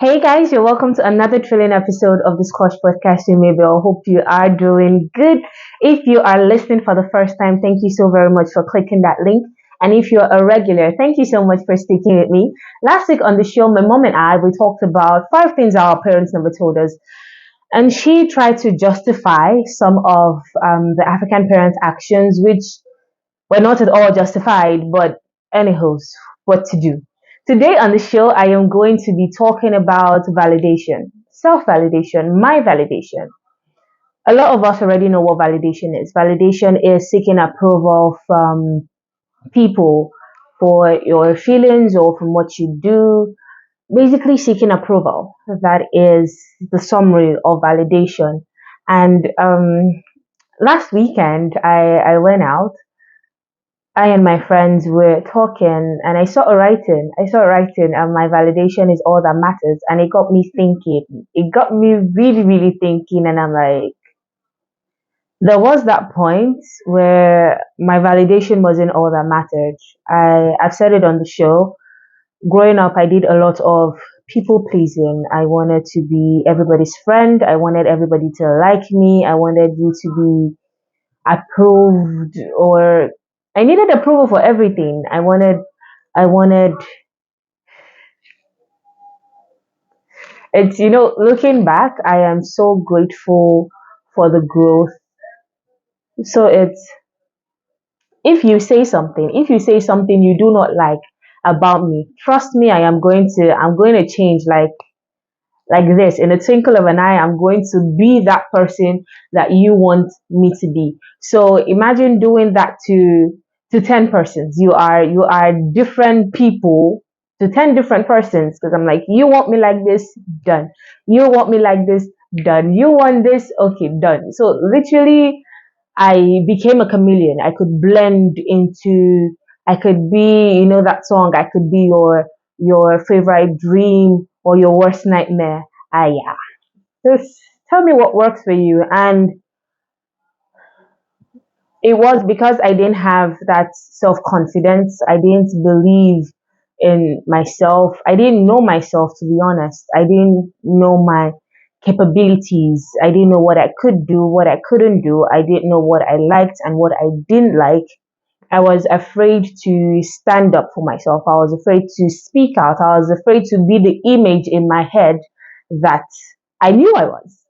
Hey guys, you're welcome to another thrilling episode of the Squash Podcast with Mabel. Hope you are doing good. If you are listening for the first time, thank you so very much for clicking that link. And if you're a regular, thank you so much for sticking with me. Last week on the show, my mom and I, we talked about five things our parents never told us. And she tried to justify some of the African parents' actions, which were not at all justified, but anyhows, what to do. Today on the show, I am going to be talking about validation, self validation, my validation. A lot of us already know what validation is. Validation is seeking approval from people for your feelings or from what you do, basically seeking approval. That is the summary of validation. And last weekend, I went out. I and my friends were talking and I saw a writing. And my validation is all that matters. And it got me thinking. It got me really, really thinking. And I'm like, there was that point where my validation wasn't all that mattered. I've said it on the show. Growing up, I did a lot of people pleasing. I wanted to be everybody's friend. I wanted everybody to like me. I wanted you to be approved, or I needed approval for everything. I wanted it's looking back, I am so grateful for the growth. So it's if you say something you do not like about me, trust me, I'm going to change like this in a twinkle of an eye. I'm going to be that person that you want me to be. So imagine doing that to 10 persons. You are different people to 10 different persons, because I'm like, you want me like this, done. You want me like this, done. You want this, okay, done. So literally I became a chameleon. I could blend into, I could be, that song, I could be your favorite dream or your worst nightmare. Ah, yeah. Just tell me what works for you. And it was because I didn't have that self confidence. I didn't believe in myself. I didn't know myself, to be honest. I didn't know my capabilities. I didn't know what I could do, what I couldn't do. I didn't know what I liked and what I didn't like. I was afraid to stand up for myself. I was afraid to speak out. I was afraid to be the image in my head that I knew I was.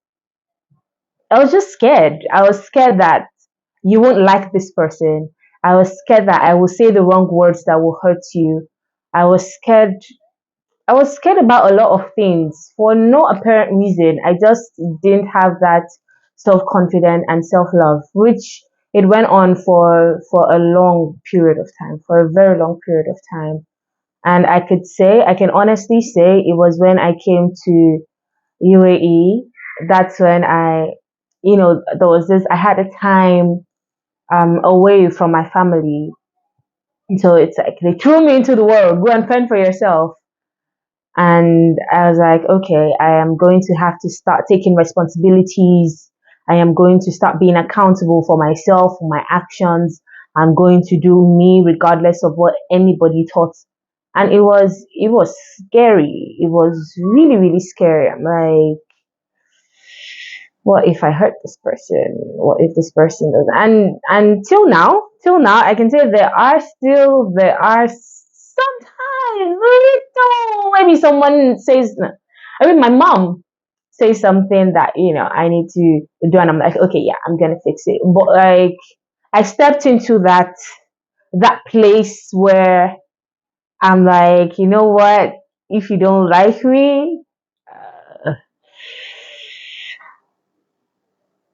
I was just scared. I was scared that you won't like this person. I was scared that I will say the wrong words that will hurt you. I was scared. I was scared about a lot of things for no apparent reason. I just didn't have that self confidence and self love, which it went on for a long period of time, for a very long period of time. And I can honestly say it was when I came to UAE. That's when there was this, I had a time away from my family. So it's like they threw me into the world, go and fend for yourself. And I was like, okay, I am going to have to start taking responsibilities. I am going to start being accountable for myself, for my actions. I'm going to do me regardless of what anybody thought. And it was scary. It was really, really scary. I'm like, what if I hurt this person? What if this person does? And till now, I can say there are sometimes little, maybe someone says, I mean, my mom says something that I need to do, and I'm like, okay, yeah, I'm gonna fix it. But like, I stepped into that place where I'm like, you know what? If you don't like me,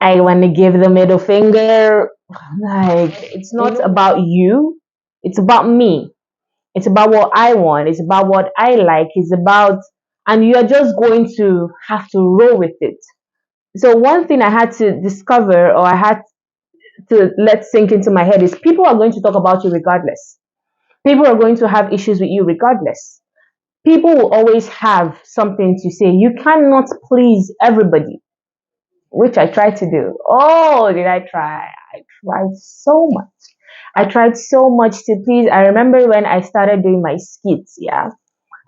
I want to give the middle finger. Like, it's not about you, it's about me. It's about what I want, it's about what I like, it's about, and you're just going to have to roll with it. So, one thing I had to discover, or I had to let sink into my head, is people are going to talk about you regardless. People are going to have issues with you regardless. People will always have something to say. You cannot please everybody, which I tried to do. Oh, did I try? I tried so much. I tried so much to please. I remember when I started doing my skits, yeah.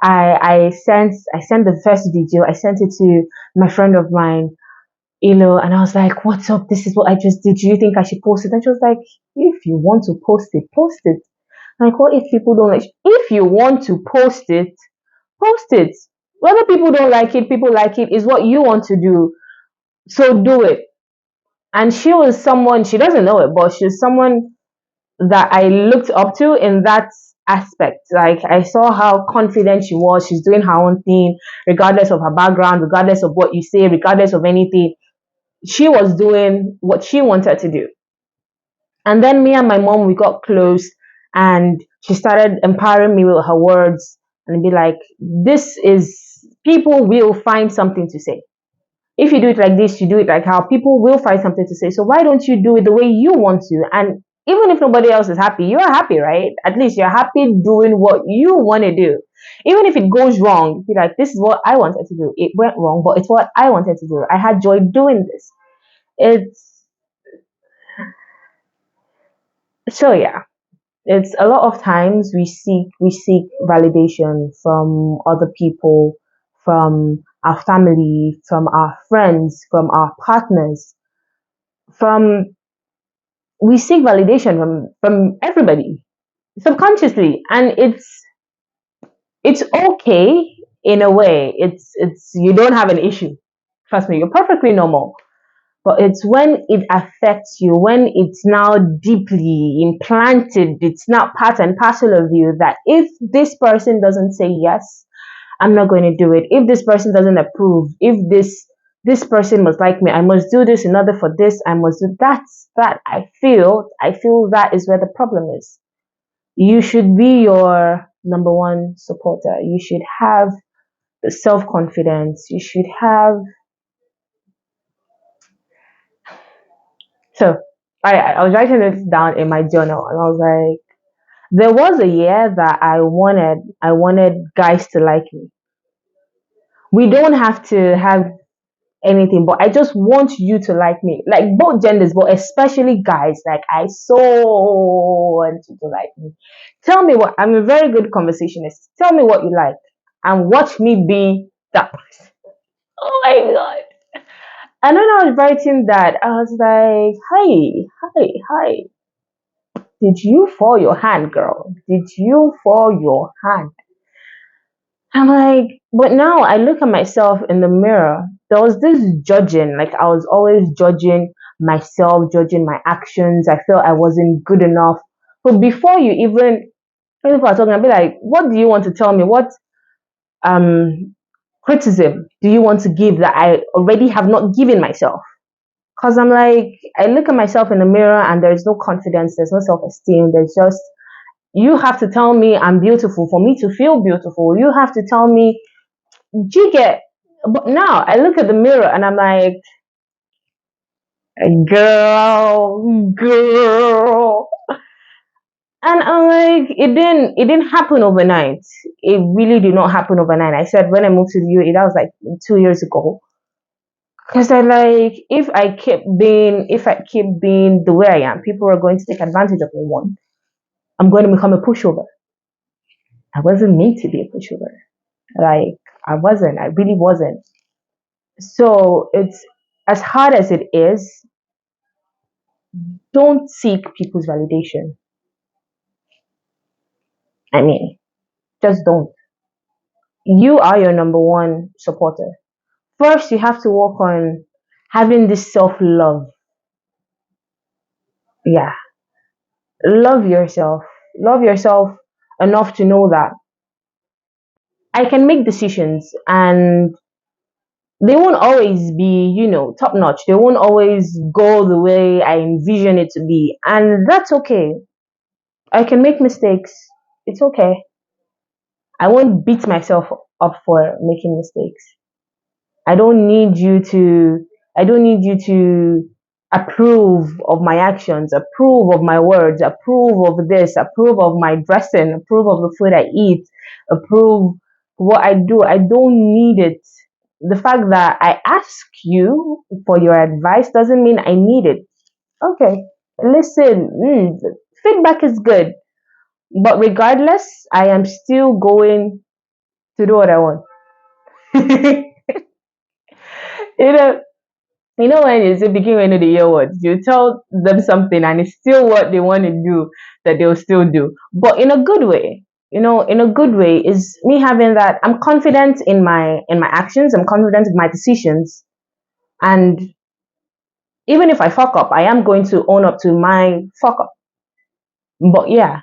I sent the first video. I sent it to my friend of mine, and I was like, "What's up? This is what I just did. Do you think I should post it?" And she was like, "If you want to post it, post it." Like, what if people don't like? If you want to post it, post it. Whether people don't like it, people like it is what you want to do. So do it. And she was someone, she doesn't know it, but she's someone that I looked up to in that aspect. Like, I saw how confident she was. She's doing her own thing, regardless of her background, regardless of what you say, regardless of anything. She was doing what she wanted to do. And then me and my mom, we got close, and she started empowering me with her words and be like, this is, people will find something to say. If you do it like this, you do it like how, people will find something to say. So why don't you do it the way you want to? And even if nobody else is happy, you're happy, right? At least you're happy doing what you want to do. Even if it goes wrong, be like, this is what I wanted to do. It went wrong, but it's what I wanted to do. I had joy doing this. It's so yeah. It's a lot of times we seek validation from other people, from our family, from our friends, from our partners, from we seek validation from everybody subconsciously, and it's okay in a way. It's you don't have an issue. Trust me, you're perfectly normal. But it's when it affects you, when it's now deeply implanted, it's not part and parcel of you, that if this person doesn't say yes, I'm not going to do it. If this person doesn't approve, if this person must like me, I must do this in order for this, I must do that. I feel that is where the problem is. You should be your number one supporter. You should have the self confidence. You should have. So I was writing this down in my journal, and I was like, there was a year that I wanted guys to like me. We don't have to have anything, but I just want you to like me. Like, both genders, but especially guys. Like, I so want you to like me. Tell me what, I'm a very good conversationist. Tell me what you like and watch me be that person. Oh my god. And when I was writing that, I was like, hi. Did you fall your hand, girl? Did you fall your hand? I'm like, but now I look at myself in the mirror. There was this judging, like I was always judging myself, judging my actions. I felt I wasn't good enough. But before you even, when people are talking, I'll be like, what do you want to tell me? What um criticism do you want to give that I already have not given myself? Because I'm like, I look at myself in the mirror and there's no confidence, there's no self esteem, there's just, you have to tell me I'm beautiful for me to feel beautiful. You have to tell me, do you get? But now I look at the mirror and I'm like, girl. And I'm like, it didn't happen overnight. It really did not happen overnight. I said when I moved to the UAE, that was like 2 years ago. Because I like, if I keep being the way I am, people are going to take advantage of me. One, I'm going to become a pushover. I wasn't made to be a pushover. Like, I wasn't. I really wasn't. So it's, as hard as it is, don't seek people's validation. I mean, just don't. You are your number one supporter. First, you have to work on having this self love. Yeah. Love yourself. Love yourself enough to know that I can make decisions, and they won't always be, top notch. They won't always go the way I envision it to be. And that's okay. I can make mistakes. It's okay. I won't beat myself up for making mistakes. I don't need you to I don't need you to approve of my actions, approve of my words, approve of this, approve of my dressing, approve of the food I eat, approve what I do. I don't need it. The fact that I ask you for your advice doesn't mean I need it. Okay, listen, feedback is good, but regardless, I am still going to do what I want. you know, when you say begin when the year words, you tell them something and it's still what they want to do that they'll still do. But in a good way. In a good way is me having that I'm confident in my actions, I'm confident in my decisions. And even if I fuck up, I am going to own up to my fuck up. But yeah,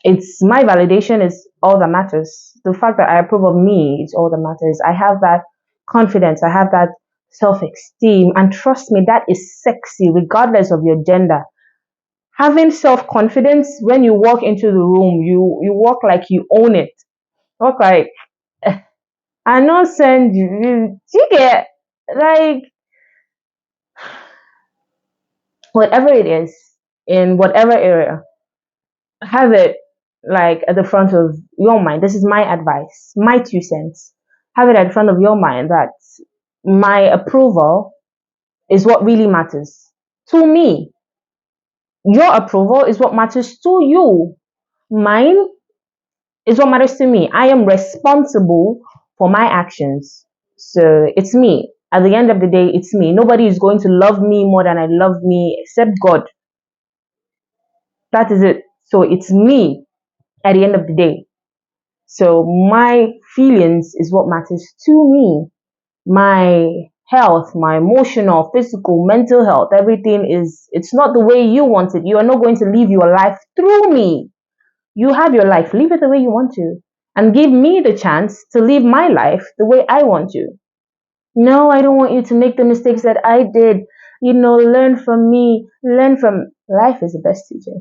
it's my validation is all that matters. The fact that I approve of me is all that matters. I have that confidence, I have that self-esteem, and trust me, that is sexy regardless of your gender. Having self-confidence, when you walk into the room, you walk like you own it. Walk like I know send you get like whatever it is in whatever area, have it like at the front of your mind. This is my advice, my 2 cents. Have it at the front of your mind that my approval is what really matters to me. Your approval is what matters to you. Mine is what matters to me. I am responsible for my actions. So it's me. At the end of the day, it's me. Nobody is going to love me more than I love me except God. That is it. So it's me at the end of the day. So my feelings is what matters to me. My health, my emotional, physical, mental health, everything it's not the way you want it. You are not going to live your life through me. You have your life. Live it the way you want to. And give me the chance to live my life the way I want to. No, I don't want you to make the mistakes that I did. Learn from me. Learn from life is the best teacher.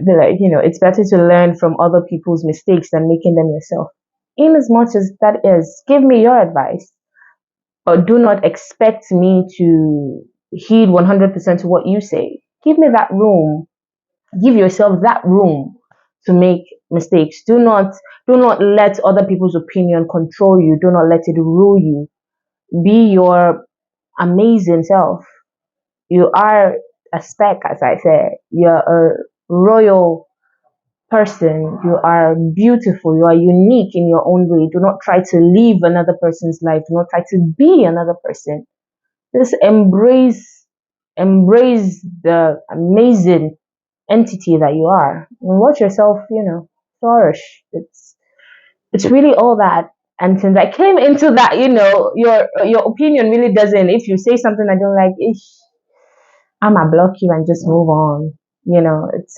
Be like, it's better to learn from other people's mistakes than making them yourself. In as much as that is, give me your advice, but do not expect me to heed 100% to what you say. Give me that room. Give yourself that room to make mistakes. Do not let other people's opinion control you. Do not let it rule you. Be your amazing self. You are a speck, as I said. You're a royal person. You are beautiful. You are unique in your own way. Do not try to live another person's life. Do not try to be another person. Just embrace the amazing entity that you are and watch yourself, flourish. It's really all that. And since I came into that, your opinion really doesn't. If you say something I don't like, I'ma block you and just move on.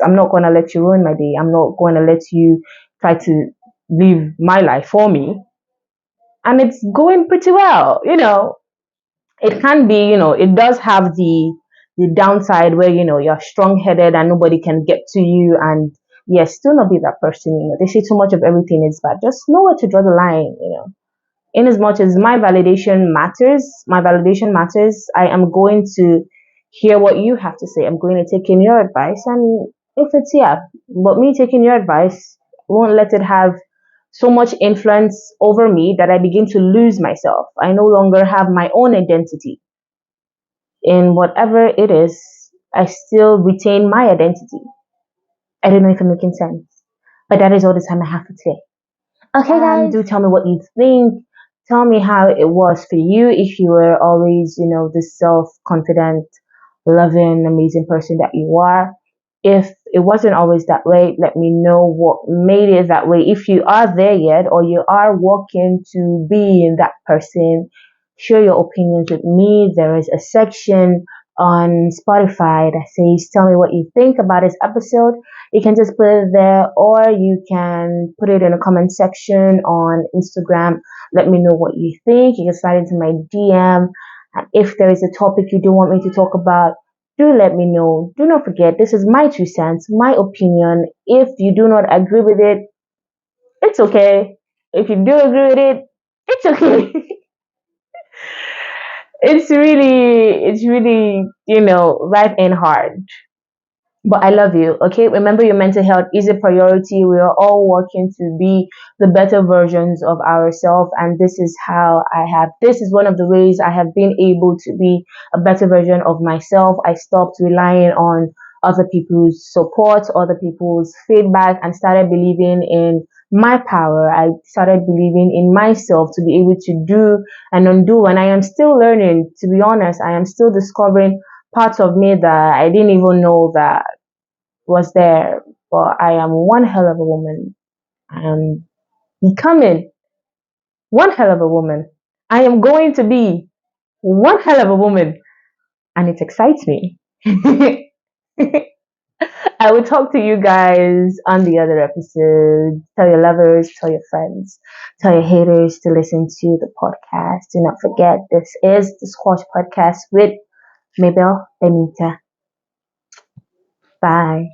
I'm not gonna let you ruin my day. I'm not gonna let you try to live my life for me. And it's going pretty well. It can be, it does have the downside where you're strong headed and nobody can get to you, and yes, still not be that person. They say too much of everything is bad. Just know where to draw the line. In as much as my validation matters, I am going to hear what you have to say. I'm going to take in your advice, and if it's yeah, but me taking your advice won't let it have so much influence over me that I begin to lose myself. I no longer have my own identity. In whatever it is, I still retain my identity. I don't know if I'm making sense, but that is all the time I have for today. Okay, guys. Do tell me what you think. Tell me how it was for you if you were always, this self-confident, loving, amazing person that you are. If it wasn't always that way, let me know what made it that way. If you are there yet or you are working to be in that person, share your opinions with me. There is a section on Spotify that says, tell me what you think about this episode. You can just put it there, or you can put it in a comment section on Instagram. Let me know what you think. You can slide into my DM. And if there is a topic you do want me to talk about, do let me know. Do not forget, this is my 2 cents, my opinion. If you do not agree with it, it's okay. If you do agree with it, it's okay. it's really, life ain't hard. But I love you, okay? Remember, your mental health is a priority. We are all working to be the better versions of ourselves. And this is one of the ways I have been able to be a better version of myself. I stopped relying on other people's support, other people's feedback, and started believing in my power. I started believing in myself to be able to do and undo. And I am still learning, to be honest. I am still discovering parts of me that I didn't even know that was there. But I am one hell of a woman. I am becoming one hell of a woman. I am going to be one hell of a woman. And it excites me. I will talk to you guys on the other episode. Tell your lovers, tell your friends, tell your haters to listen to the podcast. Do not forget, this is the Squash Podcast with Mabel Benita. Bye.